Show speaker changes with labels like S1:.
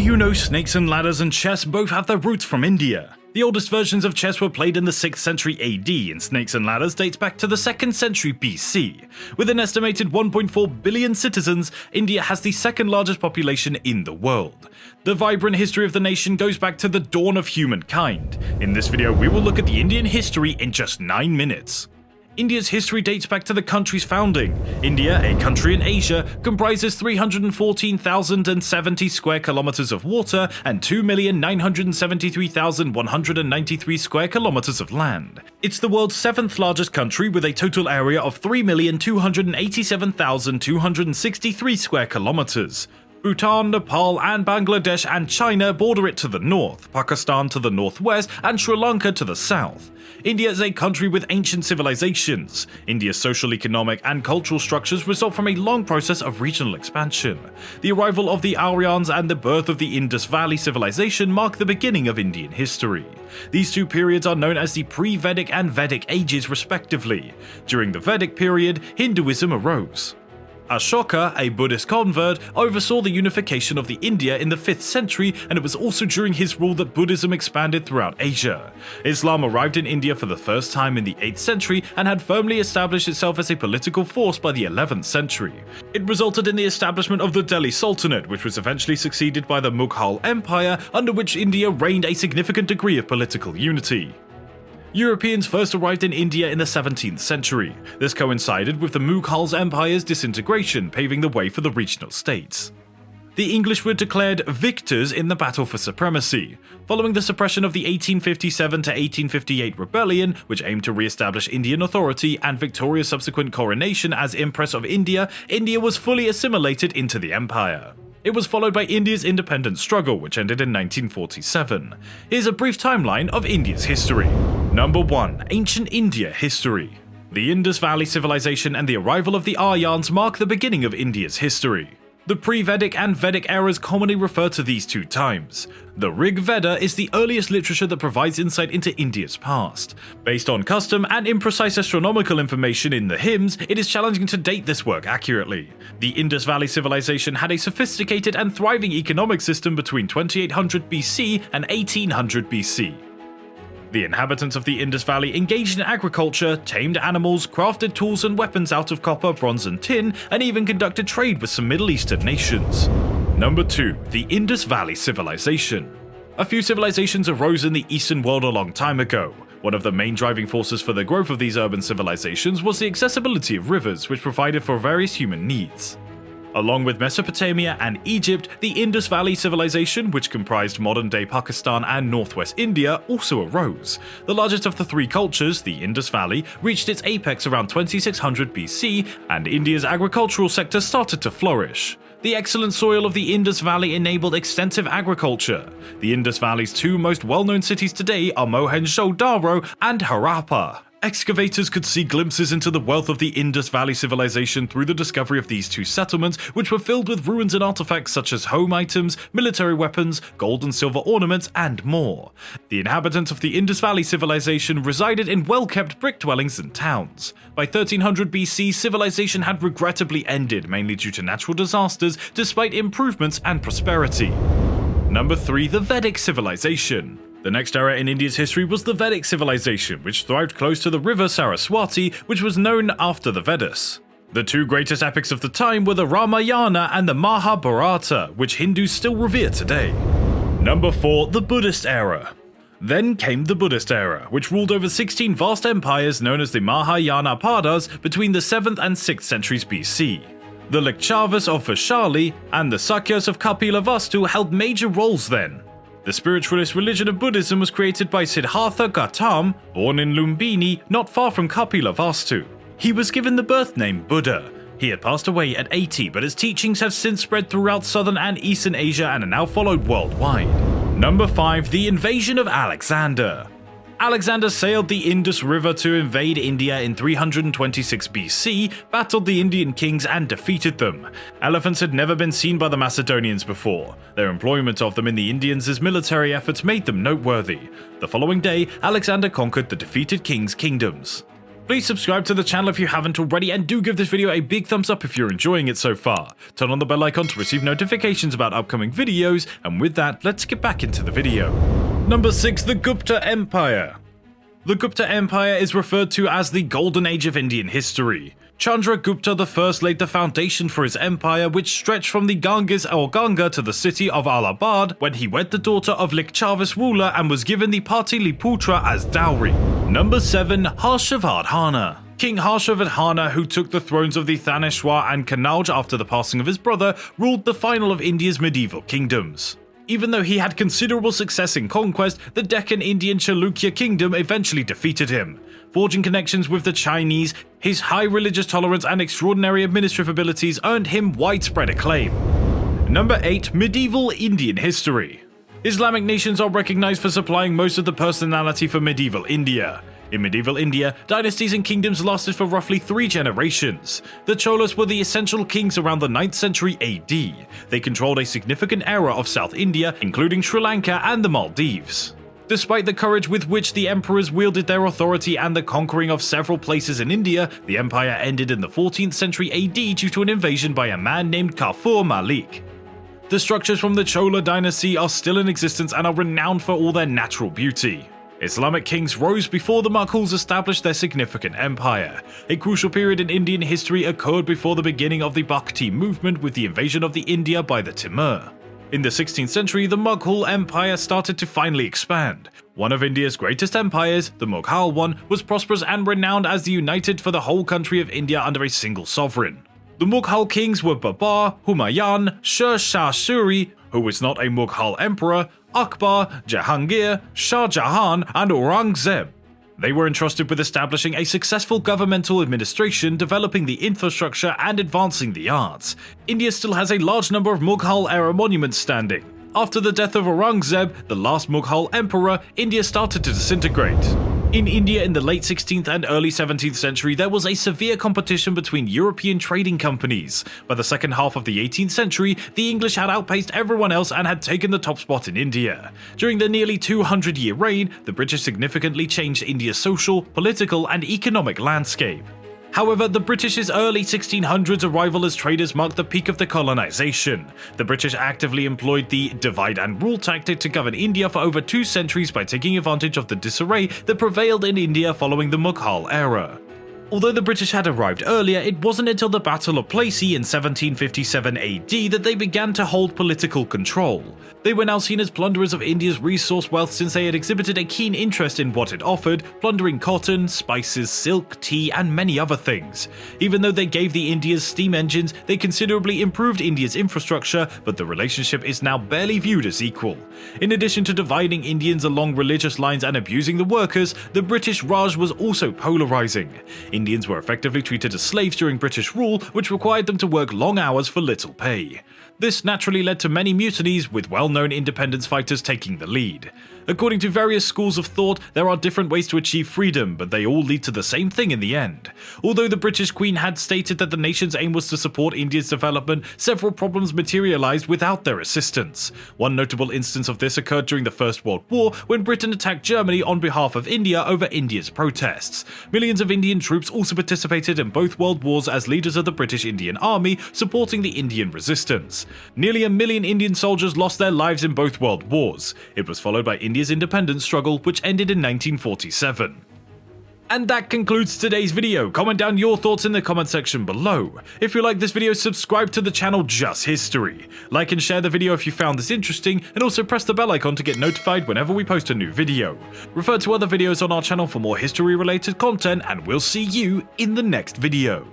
S1: Do you know snakes and ladders and chess both have their roots from India? The oldest versions of chess were played in the 6th century AD, and snakes and ladders dates back to the 2nd century BC. With an estimated 1.4 billion citizens, India has the second largest population in the world. The vibrant history of the nation goes back to the dawn of humankind. In this video, we will look at the Indian history in just 9 minutes. India's history dates back to the country's founding. India, a country in Asia, comprises 314,070 square kilometers of water and 2,973,193 square kilometers of land. It's the world's 7th largest country with a total area of 3,287,263 square kilometers. Bhutan, Nepal, and Bangladesh and China border it to the north, Pakistan to the northwest, and Sri Lanka to the south. India is a country with ancient civilizations. India's social, economic, and cultural structures result from a long process of regional expansion. The arrival of the Aryans and the birth of the Indus Valley Civilization mark the beginning of Indian history. These two periods are known as the pre-Vedic and Vedic ages respectively. During the Vedic period, Hinduism arose. Ashoka, a Buddhist convert, oversaw the unification of the India in the 5th century, and it was also during his rule that Buddhism expanded throughout Asia. Islam arrived in India for the first time in the 8th century and had firmly established itself as a political force by the 11th century. It resulted in the establishment of the Delhi Sultanate, which was eventually succeeded by the Mughal Empire, under which India reigned a significant degree of political unity. Europeans first arrived in India in the 17th century. This coincided with the Mughal Empire's disintegration, paving the way for the regional states. The English were declared victors in the battle for supremacy. Following the suppression of the 1857 to 1858 rebellion, which aimed to re-establish Indian authority, and Victoria's subsequent coronation as Empress of India, India was fully assimilated into the empire. It was followed by India's independence struggle, which ended in 1947. Here's a brief timeline of India's history. Number 1. Ancient India history. The Indus Valley Civilization and the arrival of the Aryans mark the beginning of India's history. The pre-Vedic and Vedic eras commonly refer to these two times. The Rig Veda is the earliest literature that provides insight into India's past. Based on custom and imprecise astronomical information in the hymns, it is challenging to date this work accurately. The Indus Valley Civilization had a sophisticated and thriving economic system between 2800 BC and 1800 BC. The inhabitants of the Indus Valley engaged in agriculture, tamed animals, crafted tools and weapons out of copper, bronze and tin, and even conducted trade with some Middle Eastern nations. Number 2. The Indus Valley Civilization. A few civilizations arose in the Eastern world a long time ago. One of the main driving forces for the growth of these urban civilizations was the accessibility of rivers, which provided for various human needs. Along with Mesopotamia and Egypt, the Indus Valley Civilization, which comprised modern-day Pakistan and northwest India, also arose. The largest of the three cultures, the Indus Valley, reached its apex around 2600 BC, and India's agricultural sector started to flourish. The excellent soil of the Indus Valley enabled extensive agriculture. The Indus Valley's two most well-known cities today are Mohenjo-daro and Harappa. Excavators could see glimpses into the wealth of the Indus Valley Civilization through the discovery of these two settlements, which were filled with ruins and artifacts such as home items, military weapons, gold and silver ornaments, and more. The inhabitants of the Indus Valley Civilization resided in well-kept brick dwellings and towns. By 1300 BC, civilization had regrettably ended, mainly due to natural disasters, despite improvements and prosperity. Number 3. The Vedic Civilization. The next era in India's history was the Vedic civilization, which thrived close to the river Saraswati, which was known after the Vedas. The two greatest epics of the time were the Ramayana and the Mahabharata, which Hindus still revere today. Number 4. The Buddhist era. Then came the Buddhist era, which ruled over 16 vast empires known as the Mahayana Padas between the 7th and 6th centuries BC. The Likchavas of Vaishali and the Sakyas of Kapilavastu held major roles then. The spiritualist religion of Buddhism was created by Siddhartha Gautama, born in Lumbini, not far from Kapilavastu. He was given the birth name Buddha. He had passed away at 80, but his teachings have since spread throughout southern and eastern Asia and are now followed worldwide. Number 5. The invasion of Alexander. Alexander sailed the Indus River to invade India in 326 BC, battled the Indian kings and defeated them. Elephants had never been seen by the Macedonians before. Their employment of them in the Indians' military efforts made them noteworthy. The following day, Alexander conquered the defeated kings' kingdoms. Please subscribe to the channel if you haven't already, and do give this video a big thumbs up if you're enjoying it so far. Turn on the bell icon to receive notifications about upcoming videos, and with that, let's get back into the video. Number 6. The Gupta Empire. The Gupta Empire is referred to as the Golden Age of Indian history. Chandragupta I laid the foundation for his empire, which stretched from the Ganges or Ganga to the city of Allahabad when he wed the daughter of Likchavis ruler and was given the Pataliputra as dowry. Number 7. Harshavardhana. King Harshavardhana, who took the thrones of the Thanishwar and Kannauj after the passing of his brother, ruled the final of India's medieval kingdoms. Even though he had considerable success in conquest, the Deccan Indian Chalukya kingdom eventually defeated him. Forging connections with the Chinese, his high religious tolerance and extraordinary administrative abilities earned him widespread acclaim. Number 8. Medieval Indian history. Islamic nations are recognized for supplying most of the personality for medieval India. In medieval India, dynasties and kingdoms lasted for roughly 3 generations. The Cholas were the essential kings around the 9th century AD. They controlled a significant area of South India, including Sri Lanka and the Maldives. Despite the courage with which the emperors wielded their authority and the conquering of several places in India, the empire ended in the 14th century AD due to an invasion by a man named Kafur Malik. The structures from the Chola dynasty are still in existence and are renowned for all their natural beauty. Islamic kings rose before the Mughuls established their significant empire. A crucial period in Indian history occurred before the beginning of the Bhakti movement with the invasion of the India by the Timur. In the 16th century, the Mughal Empire started to finally expand. One of India's greatest empires, the Mughal one, was prosperous and renowned as the united for the whole country of India under a single sovereign. The Mughal kings were Babar, Humayun, Sher Shah Suri, who was not a Mughal emperor, Akbar, Jahangir, Shah Jahan, and Aurangzeb. They were entrusted with establishing a successful governmental administration, developing the infrastructure, and advancing the arts. India still has a large number of Mughal-era monuments standing. After the death of Aurangzeb, the last Mughal emperor, India started to disintegrate. In India in the late 16th and early 17th century, there was a severe competition between European trading companies. By the second half of the 18th century, the English had outpaced everyone else and had taken the top spot in India. During their nearly 200-year reign, the British significantly changed India's social, political, and economic landscape. However, the British's early 1600s arrival as traders marked the peak of the colonization. The British actively employed the divide and rule tactic to govern India for over 2 centuries by taking advantage of the disarray that prevailed in India following the Mughal era. Although the British had arrived earlier, it wasn't until the Battle of Plassey in 1757 AD that they began to hold political control. They were now seen as plunderers of India's resource wealth since they had exhibited a keen interest in what it offered, plundering cotton, spices, silk, tea, and many other things. Even though they gave the India's steam engines, they considerably improved India's infrastructure, but the relationship is now barely viewed as equal. In addition to dividing Indians along religious lines and abusing the workers, the British Raj was also polarizing. Indians were effectively treated as slaves during British rule, which required them to work long hours for little pay. This naturally led to many mutinies, with well-known independence fighters taking the lead. According to various schools of thought, there are different ways to achieve freedom, but they all lead to the same thing in the end. Although the British Queen had stated that the nation's aim was to support India's development, several problems materialized without their assistance. One notable instance of this occurred during the First World War, when Britain attacked Germany on behalf of India over India's protests. Millions of Indian troops also participated in both world wars as leaders of the British Indian Army, supporting the Indian resistance. Nearly 1 million Indian soldiers lost their lives in both world wars. It was followed by India's independence struggle, which ended in 1947. And that concludes today's video. Comment down your thoughts in the comment section below. If you like this video, subscribe to the channel Just History. Like and share the video if you found this interesting, and also press the bell icon to get notified whenever we post a new video. Refer to other videos on our channel for more history related content, and we'll see you in the next video.